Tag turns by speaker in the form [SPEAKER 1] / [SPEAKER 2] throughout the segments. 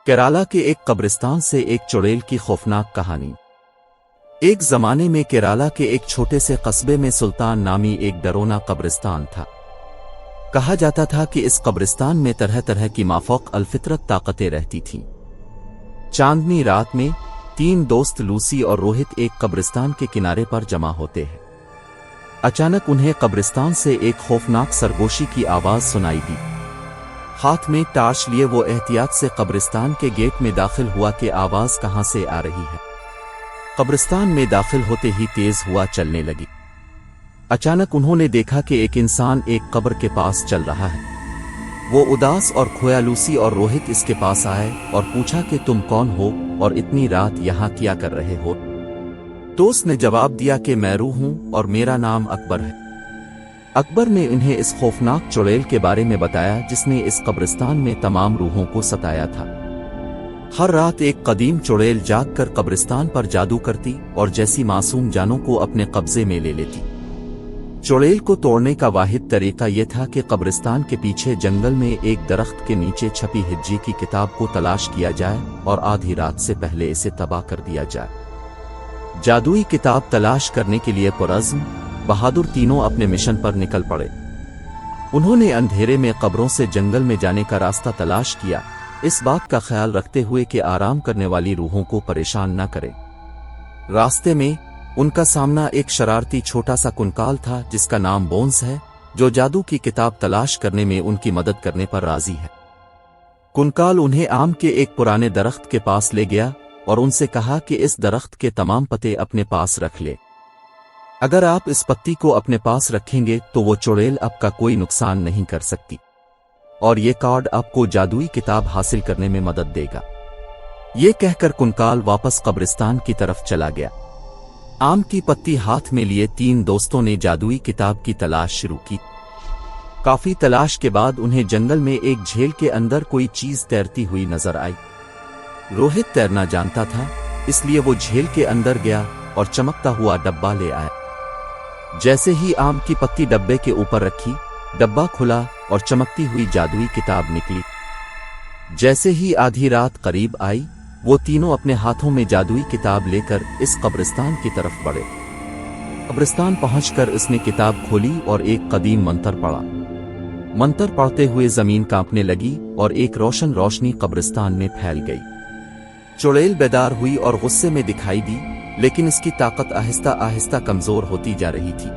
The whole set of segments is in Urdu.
[SPEAKER 1] کیرالا کے ایک قبرستان سے ایک چڑیل کی خوفناک کہانی۔ ایک زمانے میں کیرالا کے ایک چھوٹے سے قصبے میں سلطان نامی ایک ڈرونا قبرستان تھا۔ کہا جاتا تھا کہ اس قبرستان میں طرح طرح کی مافوق الفطرت طاقتیں رہتی تھیں۔ چاندنی رات میں تین دوست لوسی اور روہت ایک قبرستان کے کنارے پر جمع ہوتے ہیں۔ اچانک انہیں قبرستان سے ایک خوفناک سرگوشی کی آواز سنائی دی۔ ہاتھ میں ٹارچ لیے وہ احتیاط سے قبرستان کے گیٹ میں داخل ہوا کہ آواز کہاں سے آ رہی ہے۔ قبرستان میں داخل ہوتے ہی تیز ہوا چلنے لگی۔ اچانک انہوں نے دیکھا کہ ایک انسان ایک قبر کے پاس چل رہا ہے۔ وہ اداس اور کھویا لوسی اور روہت اس کے پاس آئے اور پوچھا کہ تم کون ہو اور اتنی رات یہاں کیا کر رہے ہو؟ دوست نے جواب دیا کہ میں روح ہوں اور میرا نام اکبر ہے۔ اکبر نے انہیں اس خوفناک چڑیل کے بارے میں بتایا جس نے اس قبرستان میں تمام روحوں کو ستایا تھا۔ ہر رات ایک قدیم چڑیل جاگ کر قبرستان پر جادو کرتی اور جیسی معصوم جانوں کو اپنے قبضے میں لے لیتی۔ چڑیل کو توڑنے کا واحد طریقہ یہ تھا کہ قبرستان کے پیچھے جنگل میں ایک درخت کے نیچے چھپی ہجی کی کتاب کو تلاش کیا جائے اور آدھی رات سے پہلے اسے تباہ کر دیا جائے۔ جادوئی کتاب تلاش کرنے کے لیے پرعزم بہادر تینوں اپنے مشن پر نکل پڑے۔ انہوں نے اندھیرے میں قبروں سے جنگل میں جانے کا راستہ تلاش کیا، اس بات کا خیال رکھتے ہوئے کہ آرام کرنے والی روحوں کو پریشان نہ کرے۔ راستے میں ان کا سامنا ایک شرارتی چھوٹا سا کنکال تھا جس کا نام بونس ہے، جو جادو کی کتاب تلاش کرنے میں ان کی مدد کرنے پر راضی ہے۔ کنکال انہیں آم کے ایک پرانے درخت کے پاس لے گیا اور ان سے کہا کہ اس درخت کے تمام پتے اپنے پاس رکھ لے۔ اگر آپ اس پتی کو اپنے پاس رکھیں گے تو وہ چڑیل آپ کا کوئی نقصان نہیں کر سکتی، اور یہ کارڈ آپ کو جادوئی کتاب حاصل کرنے میں مدد دے گا۔ یہ کہہ کر کنکال واپس قبرستان کی طرف چلا گیا۔ آم کی پتی ہاتھ میں لیے تین دوستوں نے جادوئی کتاب کی تلاش شروع کی۔ کافی تلاش کے بعد انہیں جنگل میں ایک جھیل کے اندر کوئی چیز تیرتی ہوئی نظر آئی۔ روہت تیرنا جانتا تھا، اس لیے وہ جھیل کے اندر گیا اور چمکتا ہوا ڈبہ لے آیا۔ جیسے ہی آم کی پتی ڈبے کے اوپر رکھی، ڈبہ کھلا اور چمکتی ہوئی جادوئی کتاب نکلی۔ جیسے ہی آدھی رات قریب آئی، وہ تینوں اپنے ہاتھوں میں جادوئی کتاب لے کر اس قبرستان کی طرف بڑھے۔ قبرستان پہنچ کر اس نے کتاب کھولی اور ایک قدیم منتر پڑھا۔ منتر پڑھتے ہوئے زمین کانپنے لگی اور ایک روشن روشنی قبرستان میں پھیل گئی۔ چڑیل بیدار ہوئی اور غصے میں دکھائی دی، لیکن اس کی طاقت آہستہ آہستہ کمزور ہوتی جا رہی تھی۔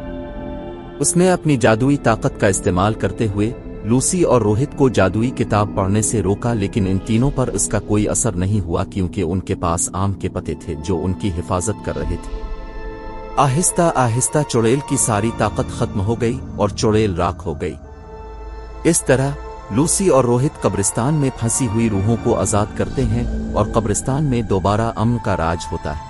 [SPEAKER 1] اس نے اپنی جادوئی طاقت کا استعمال کرتے ہوئے لوسی اور روہت کو جادوئی کتاب پڑھنے سے روکا، لیکن ان تینوں پر اس کا کوئی اثر نہیں ہوا کیونکہ ان کے پاس آم کے پتے تھے جو ان کی حفاظت کر رہے تھے۔ آہستہ آہستہ چڑیل کی ساری طاقت ختم ہو گئی اور چڑیل راکھ ہو گئی۔ اس طرح لوسی اور روہت قبرستان میں پھنسی ہوئی روحوں کو آزاد کرتے ہیں اور قبرستان میں دوبارہ امن کا راج ہوتا ہے۔